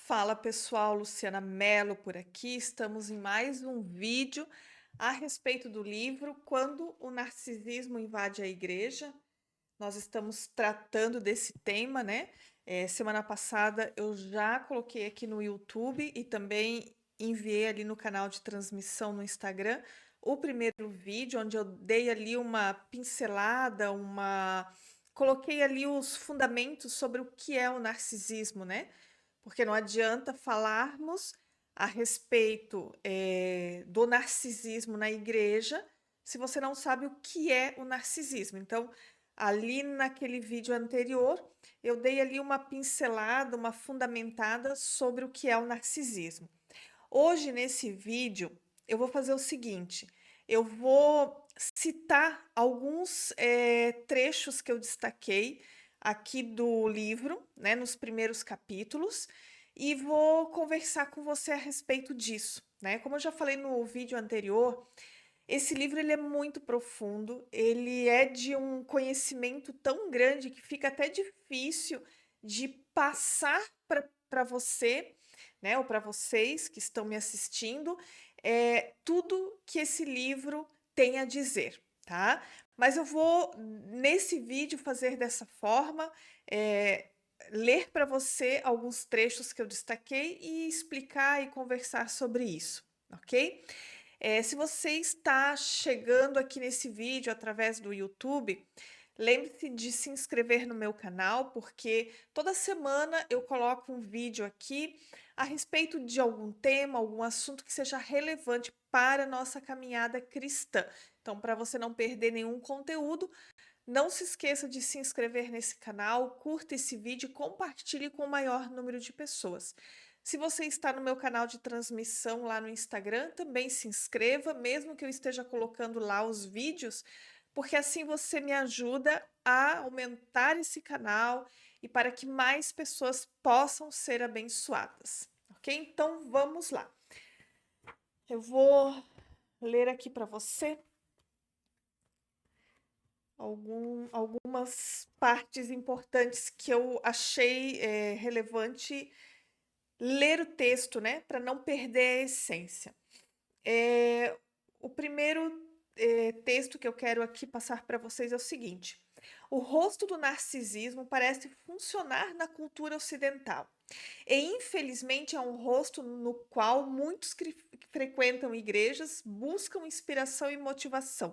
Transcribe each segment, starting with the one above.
Fala pessoal, Luciana Mello por aqui. Estamos em mais um vídeo a respeito do livro Quando o Narcisismo Invade a Igreja. Nós estamos tratando desse tema, né? Semana passada eu já coloquei aqui no YouTube e também enviei ali no canal de transmissão no Instagram o primeiro vídeo, onde eu dei ali uma pincelada, coloquei ali os fundamentos sobre o que é o narcisismo, né? Porque não adianta falarmos a respeito do narcisismo na igreja se você não sabe o que é o narcisismo. Então, ali naquele vídeo anterior, eu dei ali uma pincelada, uma fundamentada sobre o que é o narcisismo. Hoje, nesse vídeo, eu vou fazer o seguinte: eu vou citar alguns trechos que eu destaquei aqui do livro, né, nos primeiros capítulos, e vou conversar com você a respeito disso, né? Como eu já falei no vídeo anterior, esse livro ele é muito profundo, ele é de um conhecimento tão grande que fica até difícil de passar para você, né, ou para vocês que estão me assistindo, tudo que esse livro tem a dizer, tá? Mas eu vou, nesse vídeo, fazer dessa forma, ler para você alguns trechos que eu destaquei e explicar e conversar sobre isso, ok? Se você está chegando aqui nesse vídeo através do YouTube, lembre-se de se inscrever no meu canal, porque toda semana eu coloco um vídeo aqui a respeito de algum tema, algum assunto que seja relevante para a nossa caminhada cristã. Então, para você não perder nenhum conteúdo, não se esqueça de se inscrever nesse canal, curta esse vídeo e compartilhe com o maior número de pessoas. Se você está no meu canal de transmissão lá no Instagram, também se inscreva, mesmo que eu esteja colocando lá os vídeos, porque assim você me ajuda a aumentar esse canal e para que mais pessoas possam ser abençoadas, ok? Então vamos lá. Eu vou ler aqui para você algumas partes importantes que eu achei relevante ler o texto, né, para não perder a essência. O primeiro texto que eu quero aqui passar para vocês é o seguinte: o rosto do narcisismo parece funcionar na cultura ocidental. E infelizmente é um rosto no qual muitos que frequentam igrejas buscam inspiração e motivação.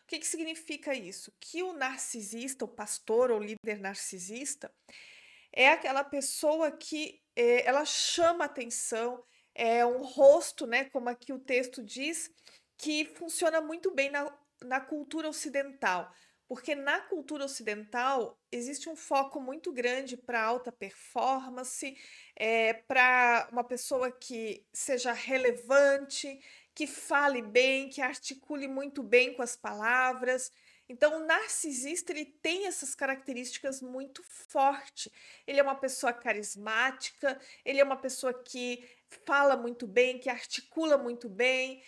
O que significa isso? Que o narcisista, o pastor ou líder narcisista, é aquela pessoa que ela chama atenção, é um rosto, né, como aqui o texto diz, que funciona muito bem na cultura ocidental. Porque na cultura ocidental existe um foco muito grande para alta performance, para uma pessoa que seja relevante, que fale bem, que articule muito bem com as palavras. Então, o narcisista ele tem essas características muito fortes. Ele é uma pessoa carismática, ele é uma pessoa que fala muito bem, que articula muito bem,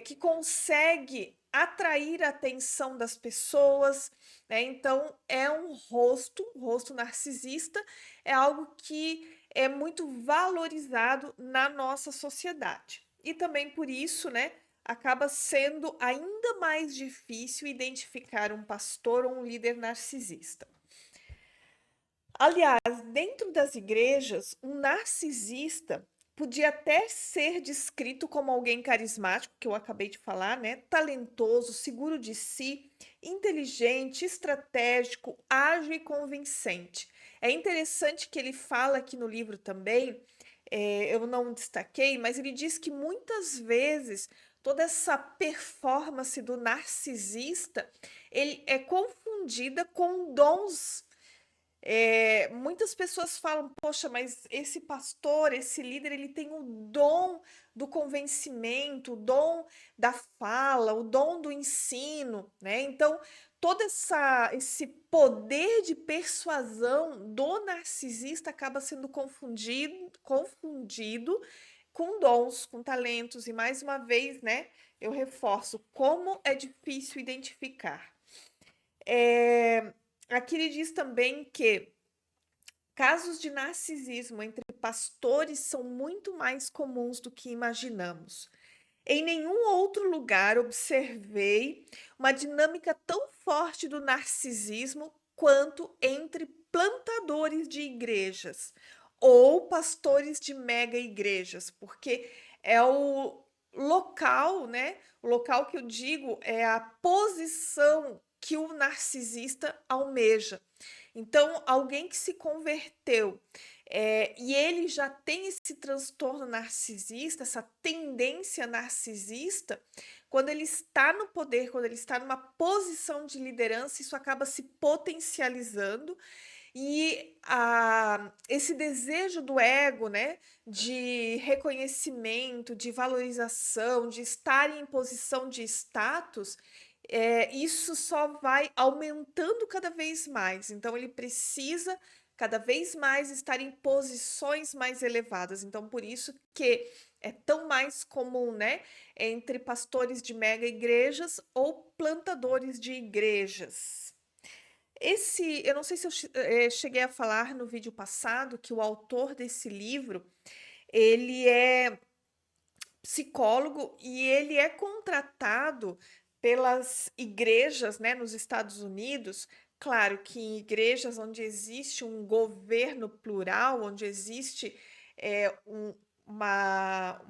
que consegue atrair a atenção das pessoas, né? Então, é um rosto narcisista, é algo que é muito valorizado na nossa sociedade. E também por isso, né, acaba sendo ainda mais difícil identificar um pastor ou um líder narcisista. Aliás, dentro das igrejas, um narcisista podia até ser descrito como alguém carismático, que eu acabei de falar, né? Talentoso, seguro de si, inteligente, estratégico, ágil e convincente. É interessante que ele fala aqui no livro também, eu não destaquei, mas ele diz que muitas vezes toda essa performance do narcisista ele é confundida com dons. Muitas pessoas falam, poxa, mas esse pastor, esse líder, ele tem o dom do convencimento, o dom da fala, o dom do ensino, né? Então, esse poder de persuasão do narcisista acaba sendo confundido com dons, com talentos, e mais uma vez, né, eu reforço como é difícil identificar. Aqui ele diz também que casos de narcisismo entre pastores são muito mais comuns do que imaginamos. Em nenhum outro lugar observei uma dinâmica tão forte do narcisismo quanto entre plantadores de igrejas ou pastores de mega igrejas, porque é o local, né? O local que eu digo é a posição que o narcisista almeja. Então, alguém que se converteu e ele já tem esse transtorno narcisista, essa tendência narcisista, quando ele está no poder, quando ele está numa posição de liderança, isso acaba se potencializando e esse desejo do ego, né, de reconhecimento, de valorização, de estar em posição de status, isso só vai aumentando cada vez mais. Então, ele precisa cada vez mais estar em posições mais elevadas. Então, por isso que é tão mais comum, né, entre pastores de mega igrejas ou plantadores de igrejas. Eu não sei se eu cheguei a falar no vídeo passado que o autor desse livro, ele é psicólogo e ele é contratado pelas igrejas, né, nos Estados Unidos. Claro que em igrejas onde existe um governo plural, onde existe uma,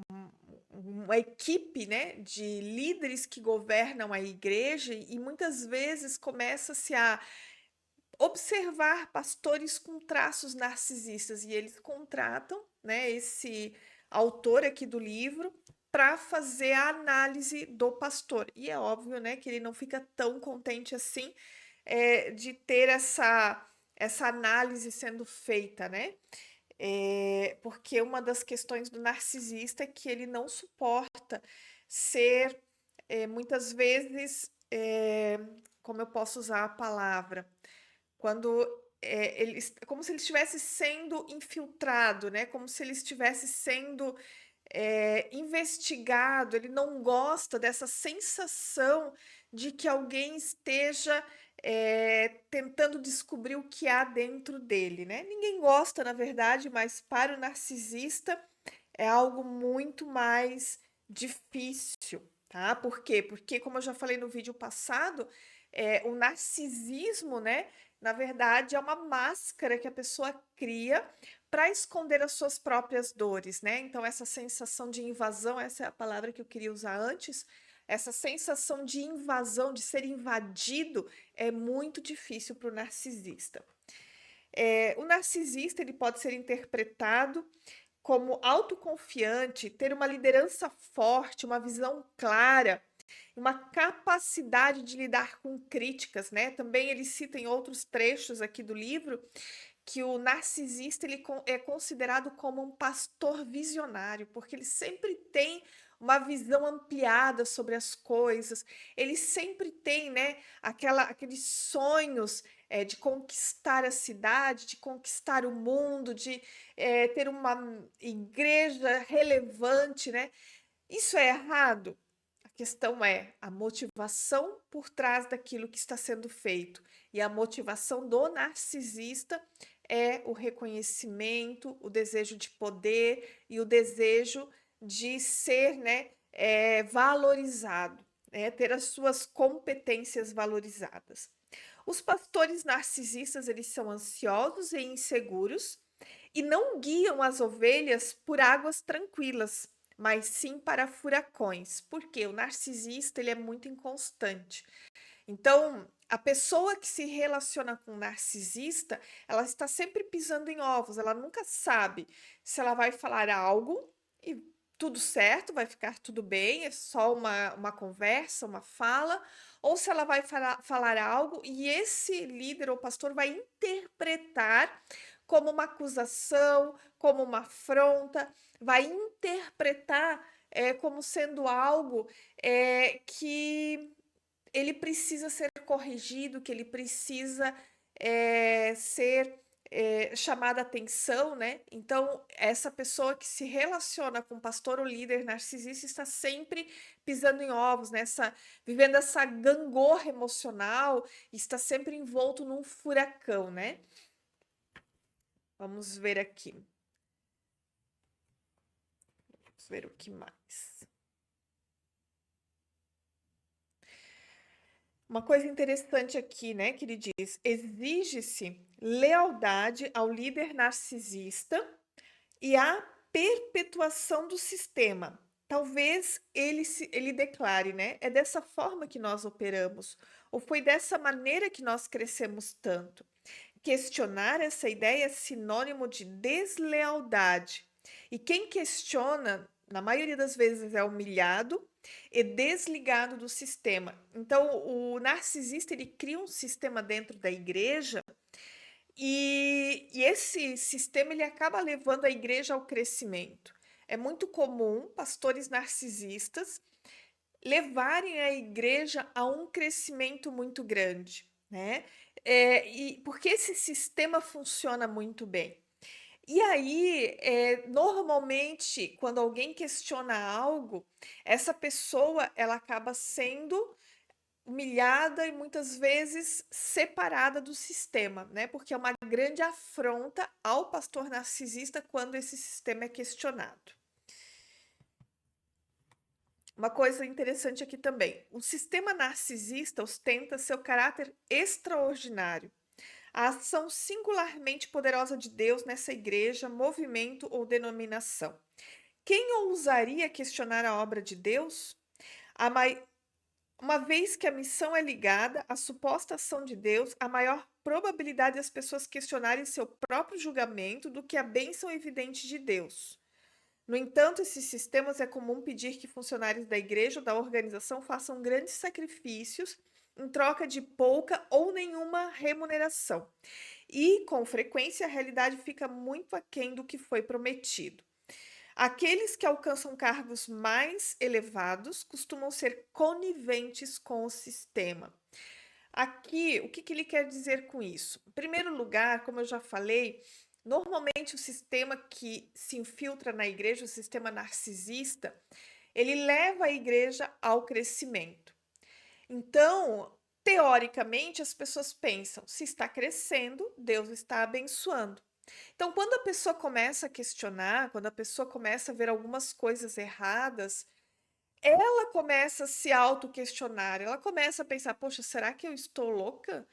uma equipe, né, de líderes que governam a igreja, e muitas vezes começa-se a observar pastores com traços narcisistas e eles contratam, né, esse autor aqui do livro para fazer a análise do pastor. E é óbvio, né, que ele não fica tão contente assim de ter essa análise sendo feita, né? Porque uma das questões do narcisista é que ele não suporta ser, muitas vezes, como eu posso usar a palavra? Quando como se ele estivesse sendo infiltrado, né? Como se ele estivesse sendo investigado. Ele não gosta dessa sensação de que alguém esteja tentando descobrir o que há dentro dele, né? Ninguém gosta, na verdade, mas para o narcisista é algo muito mais difícil, tá? Por quê? Porque, como eu já falei no vídeo passado, o narcisismo, né, na verdade, é uma máscara que a pessoa cria para esconder as suas próprias dores, né? Então, essa sensação de invasão, essa é a palavra que eu queria usar antes, essa sensação de invasão, de ser invadido, é muito difícil para o narcisista. O narcisista ele pode ser interpretado como autoconfiante, ter uma liderança forte, uma visão clara, uma capacidade de lidar com críticas, né? Também ele cita em outros trechos aqui do livro que o narcisista ele é considerado como um pastor visionário, porque ele sempre tem uma visão ampliada sobre as coisas, ele sempre tem, né, aqueles sonhos de conquistar a cidade, de conquistar o mundo, de ter uma igreja relevante, né? Isso é errado? A questão é a motivação por trás daquilo que está sendo feito. E a motivação do narcisista é o reconhecimento, o desejo de poder e o desejo de ser, né, valorizado, né, ter as suas competências valorizadas. Os pastores narcisistas, eles são ansiosos e inseguros e não guiam as ovelhas por águas tranquilas, mas sim para furacões, porque o narcisista ele é muito inconstante. Então, a pessoa que se relaciona com um narcisista, ela está sempre pisando em ovos, ela nunca sabe se ela vai falar algo e tudo certo, vai ficar tudo bem, é só uma conversa, uma fala, ou se ela vai falar algo e esse líder ou pastor vai interpretar como uma acusação, como uma afronta, vai interpretar como sendo algo que ele precisa ser corrigido, que ele precisa ser chamada atenção, né? Então, essa pessoa que se relaciona com o pastor ou líder narcisista está sempre pisando em ovos, vivendo essa gangorra emocional, está sempre envolto num furacão, né? Vamos ver aqui. Vamos ver o que mais. Uma coisa interessante aqui, né, que ele diz: exige-se lealdade ao líder narcisista e a perpetuação do sistema. Talvez ele declare, né? É dessa forma que nós operamos, ou foi dessa maneira que nós crescemos tanto. Questionar essa ideia é sinônimo de deslealdade. E quem questiona, na maioria das vezes, é humilhado e desligado do sistema. Então, o narcisista ele cria um sistema dentro da igreja e esse sistema ele acaba levando a igreja ao crescimento. É muito comum pastores narcisistas levarem a igreja a um crescimento muito grande, né? E porque esse sistema funciona muito bem. E aí, normalmente, quando alguém questiona algo, essa pessoa ela acaba sendo humilhada e muitas vezes separada do sistema, né? Porque é uma grande afronta ao pastor narcisista quando esse sistema é questionado. Uma coisa interessante aqui também: o sistema narcisista ostenta seu caráter extraordinário, a ação singularmente poderosa de Deus nessa igreja, movimento ou denominação. Quem ousaria questionar a obra de Deus? A mai... Uma vez que a missão é ligada à suposta ação de Deus, a maior probabilidade das pessoas questionarem seu próprio julgamento do que a bênção evidente de Deus. No entanto, esses sistemas é comum pedir que funcionários da igreja ou da organização façam grandes sacrifícios em troca de pouca ou nenhuma remuneração. E, com frequência, a realidade fica muito aquém do que foi prometido. Aqueles que alcançam cargos mais elevados costumam ser coniventes com o sistema. Aqui, o que ele quer dizer com isso? Em primeiro lugar, como eu já falei, normalmente o sistema que se infiltra na igreja, o sistema narcisista, ele leva a igreja ao crescimento. Então, teoricamente, as pessoas pensam: se está crescendo, Deus está abençoando. Então, quando a pessoa começa a questionar, quando a pessoa começa a ver algumas coisas erradas, ela começa a se auto-questionar, ela começa a pensar: poxa, será que eu estou louca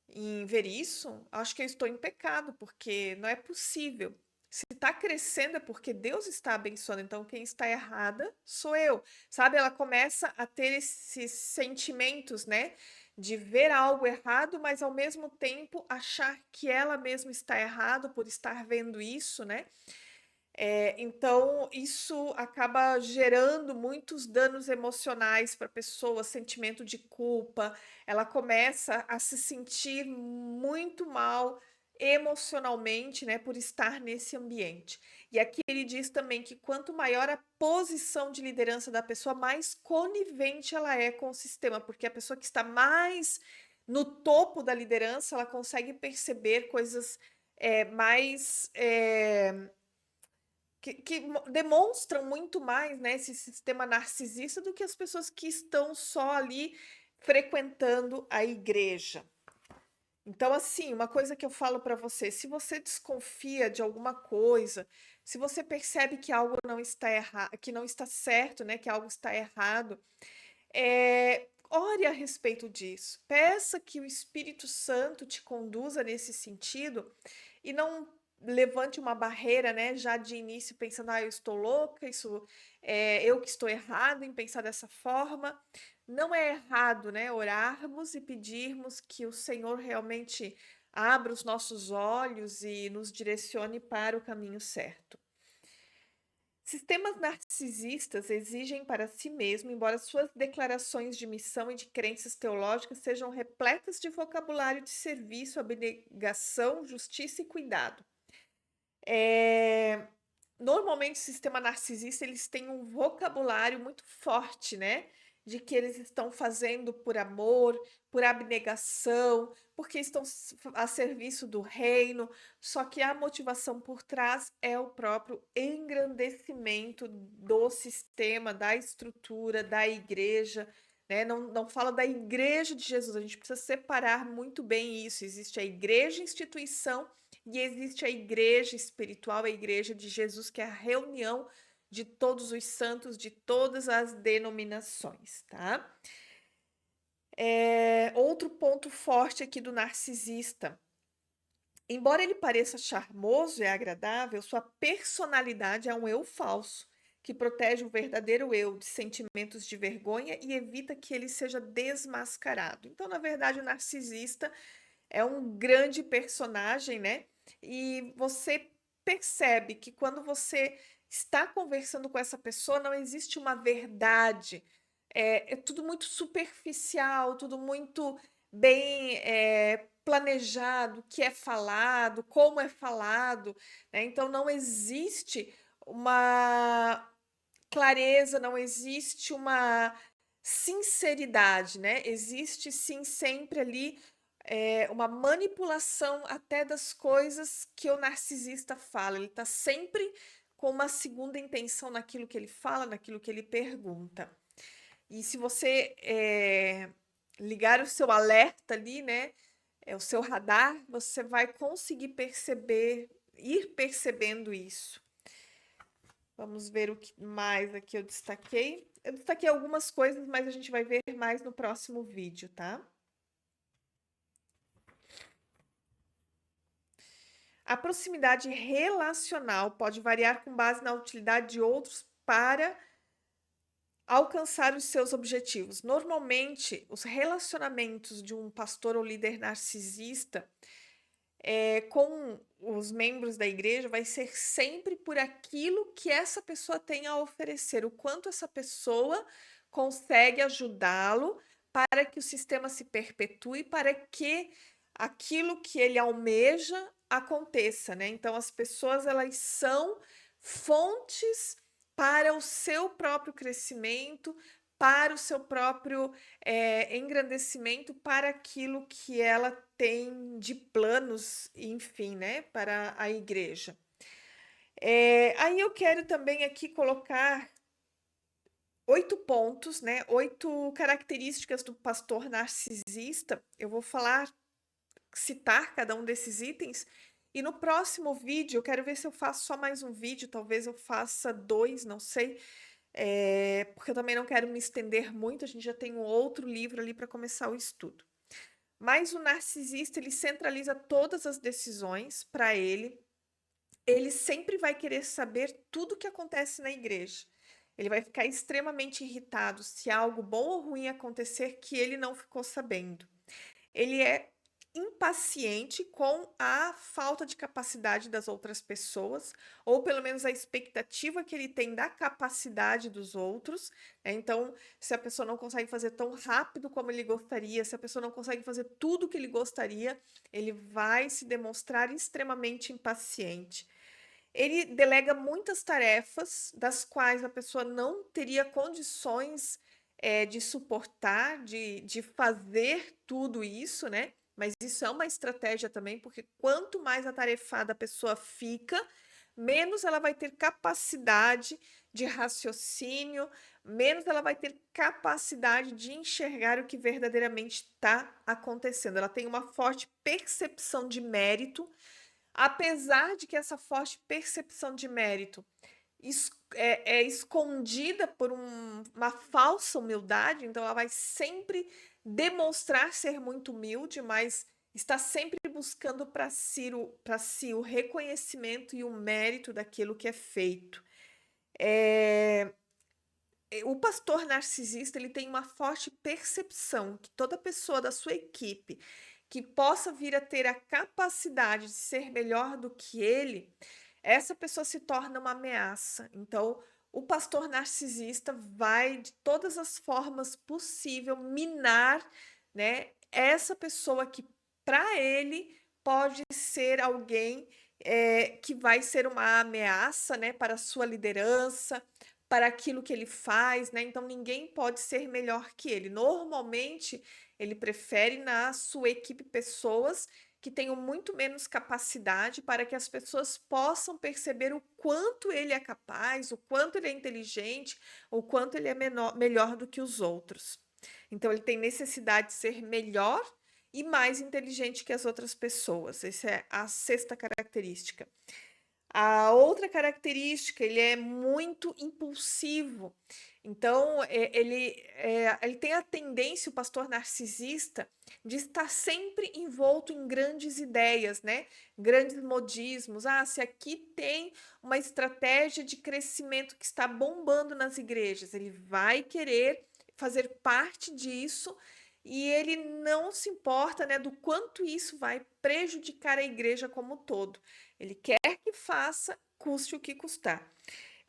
em ver isso? Acho que eu estou em pecado, porque não é possível. Se está crescendo é porque Deus está abençoando, então quem está errada sou eu. Sabe, ela começa a ter esses sentimentos, né? De ver algo errado, mas ao mesmo tempo achar que ela mesma está errada por estar vendo isso, né? Então, isso acaba gerando muitos danos emocionais para a pessoa, sentimento de culpa, ela começa a se sentir muito mal emocionalmente, né, por estar nesse ambiente. E aqui ele diz também que quanto maior a posição de liderança da pessoa, mais conivente ela é com o sistema, porque a pessoa que está mais no topo da liderança, ela consegue perceber coisas mais que demonstram muito mais, né, esse sistema narcisista do que as pessoas que estão só ali frequentando a igreja. Então, assim, uma coisa que eu falo para você: se você desconfia de alguma coisa, se você percebe que algo não está errado, que não está certo, né, que algo está errado, ore a respeito disso. Peça que o Espírito Santo te conduza nesse sentido e não levante uma barreira, né, já de início pensando: eu estou louca, isso é eu que estou errado em pensar dessa forma. Não é errado, né, orarmos e pedirmos que o Senhor realmente abra os nossos olhos e nos direcione para o caminho certo. Sistemas narcisistas exigem para si mesmo, embora suas declarações de missão e de crenças teológicas sejam repletas de vocabulário de serviço, abnegação, justiça e cuidado. Normalmente o sistema narcisista eles têm um vocabulário muito forte, né? De que eles estão fazendo por amor, por abnegação, porque estão a serviço do reino, só que a motivação por trás é o próprio engrandecimento do sistema, da estrutura, da igreja, né? Não fala da igreja de Jesus, a gente precisa separar muito bem isso. Existe a igreja instituição e existe a igreja espiritual, a igreja de Jesus, que é a reunião de todos os santos, de todas as denominações, tá? Outro ponto forte aqui do narcisista. Embora ele pareça charmoso e agradável, sua personalidade é um eu falso, que protege o verdadeiro eu de sentimentos de vergonha e evita que ele seja desmascarado. Então, na verdade, o narcisista é um grande personagem, né? E você percebe que quando você está conversando com essa pessoa, não existe uma verdade. É tudo muito superficial, tudo muito bem planejado, o que é falado, como é falado, né? Então não existe uma clareza, não existe uma sinceridade, né? Existe sim sempre ali uma manipulação até das coisas que o narcisista fala. Ele está sempre com uma segunda intenção naquilo que ele fala, naquilo que ele pergunta. E se você ligar o seu alerta ali, né? O seu radar, você vai conseguir perceber, ir percebendo isso. Vamos ver o que mais aqui eu destaquei. Eu destaquei algumas coisas, mas a gente vai ver mais no próximo vídeo, tá? A proximidade relacional pode variar com base na utilidade de outros para alcançar os seus objetivos. Normalmente, os relacionamentos de um pastor ou líder narcisista com os membros da igreja vai ser sempre por aquilo que essa pessoa tem a oferecer, o quanto essa pessoa consegue ajudá-lo para que o sistema se perpetue, para que aquilo que ele almeja aconteça, né? Então as pessoas elas são fontes para o seu próprio crescimento, para o seu próprio engrandecimento, para aquilo que ela tem de planos, enfim, né, para a igreja. Aí eu quero também aqui colocar 8 pontos, né, 8 características do pastor narcisista. Eu vou citar cada um desses itens. E no próximo vídeo, eu quero ver se eu faço só mais um vídeo, talvez eu faça 2, não sei, porque eu também não quero me estender muito, a gente já tem um outro livro ali para começar o estudo. Mas o narcisista, ele centraliza todas as decisões para ele sempre vai querer saber tudo o que acontece na igreja. Ele vai ficar extremamente irritado se algo bom ou ruim acontecer que ele não ficou sabendo. Ele é impaciente com a falta de capacidade das outras pessoas, ou pelo menos a expectativa que ele tem da capacidade dos outros, né? Então, se a pessoa não consegue fazer tão rápido como ele gostaria, se a pessoa não consegue fazer tudo o que ele gostaria, ele vai se demonstrar extremamente impaciente. Ele delega muitas tarefas das quais a pessoa não teria condições de suportar, de fazer tudo isso, né? Mas isso é uma estratégia também, porque quanto mais atarefada a pessoa fica, menos ela vai ter capacidade de raciocínio, menos ela vai ter capacidade de enxergar o que verdadeiramente está acontecendo. Ela tem uma forte percepção de mérito, apesar de que essa forte percepção de mérito é escondida por uma falsa humildade, então ela vai sempre demonstrar ser muito humilde, mas está sempre buscando para si o reconhecimento e o mérito daquilo que é feito. O pastor narcisista ele tem uma forte percepção que toda pessoa da sua equipe que possa vir a ter a capacidade de ser melhor do que ele, essa pessoa se torna uma ameaça. Então, o pastor narcisista vai de todas as formas possíveis minar, né, essa pessoa que para ele pode ser alguém que vai ser uma ameaça, né, para a sua liderança, para aquilo que ele faz, né? Então ninguém pode ser melhor que ele. Normalmente, ele prefere na sua equipe pessoas que tenham muito menos capacidade para que as pessoas possam perceber o quanto ele é capaz, o quanto ele é inteligente, o quanto ele é melhor do que os outros. Então ele tem necessidade de ser melhor e mais inteligente que as outras pessoas. Essa é a sexta característica. A outra característica, ele é muito impulsivo. Então, ele tem a tendência, o pastor narcisista, de estar sempre envolto em grandes ideias, né? Grandes modismos. Ah, se aqui tem uma estratégia de crescimento que está bombando nas igrejas, ele vai querer fazer parte disso e ele não se importa, né, do quanto isso vai prejudicar a igreja como um todo. Ele quer que faça, custe o que custar.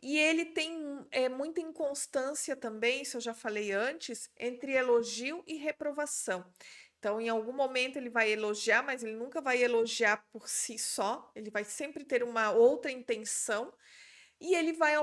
E ele tem muita inconstância também, isso eu já falei antes, entre elogio e reprovação. Então, em algum momento ele vai elogiar, mas ele nunca vai elogiar por si só, ele vai sempre ter uma outra intenção e ele vai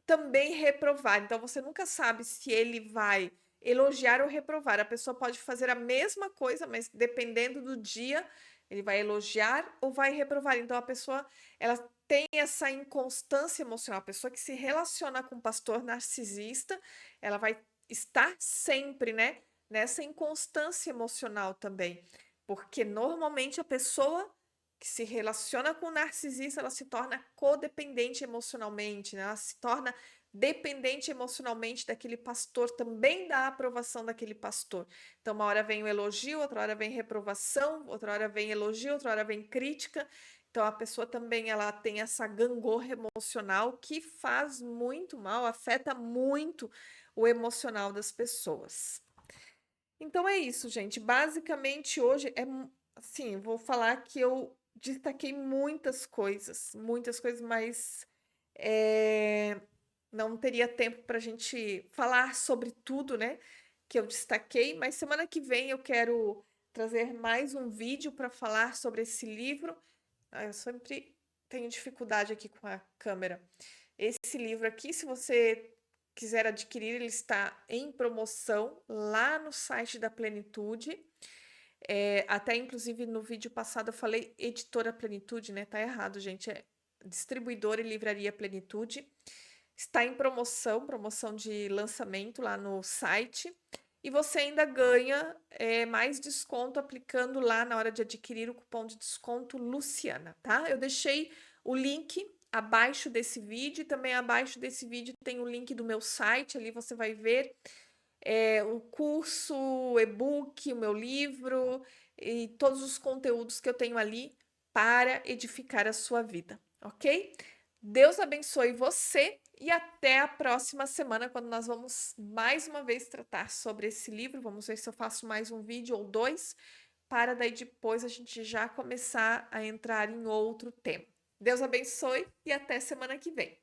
também reprovar. Então, você nunca sabe se ele vai elogiar ou reprovar. A pessoa pode fazer a mesma coisa, mas dependendo do dia, ele vai elogiar ou vai reprovar. Então, a pessoa, ela tem essa inconstância emocional. A pessoa que se relaciona com um pastor narcisista, ela vai estar sempre, né, nessa inconstância emocional também. Porque normalmente a pessoa que se relaciona com o narcisista, ela se torna codependente emocionalmente, né? Ela se torna dependente emocionalmente daquele pastor, também da aprovação daquele pastor. Então, uma hora vem o elogio, outra hora vem reprovação, outra hora vem elogio, outra hora vem crítica. Então, a pessoa também ela tem essa gangorra emocional que faz muito mal, afeta muito o emocional das pessoas. Então é isso, gente. Basicamente, hoje assim, vou falar que eu destaquei muitas coisas, mas eh, não teria tempo para a gente falar sobre tudo, né? Que eu destaquei, mas semana que vem eu quero trazer mais um vídeo para falar sobre esse livro. Ah, eu sempre tenho dificuldade aqui com a câmera. Esse livro aqui, se você quiser adquirir, ele está em promoção lá no site da Plenitude. Até inclusive no vídeo passado eu falei editora Plenitude, né? Tá errado, gente. É distribuidora e livraria Plenitude. Está em promoção, promoção de lançamento lá no site. E você ainda ganha mais desconto aplicando lá na hora de adquirir o cupom de desconto Luciana, tá? Eu deixei o link abaixo desse vídeo e também abaixo desse vídeo tem o link do meu site, ali você vai ver o curso, o e-book, o meu livro e todos os conteúdos que eu tenho ali para edificar a sua vida, ok? Deus abençoe você e até a próxima semana, quando nós vamos mais uma vez tratar sobre esse livro. Vamos ver se eu faço mais um vídeo ou dois, para daí depois a gente já começar a entrar em outro tema. Deus abençoe e até semana que vem.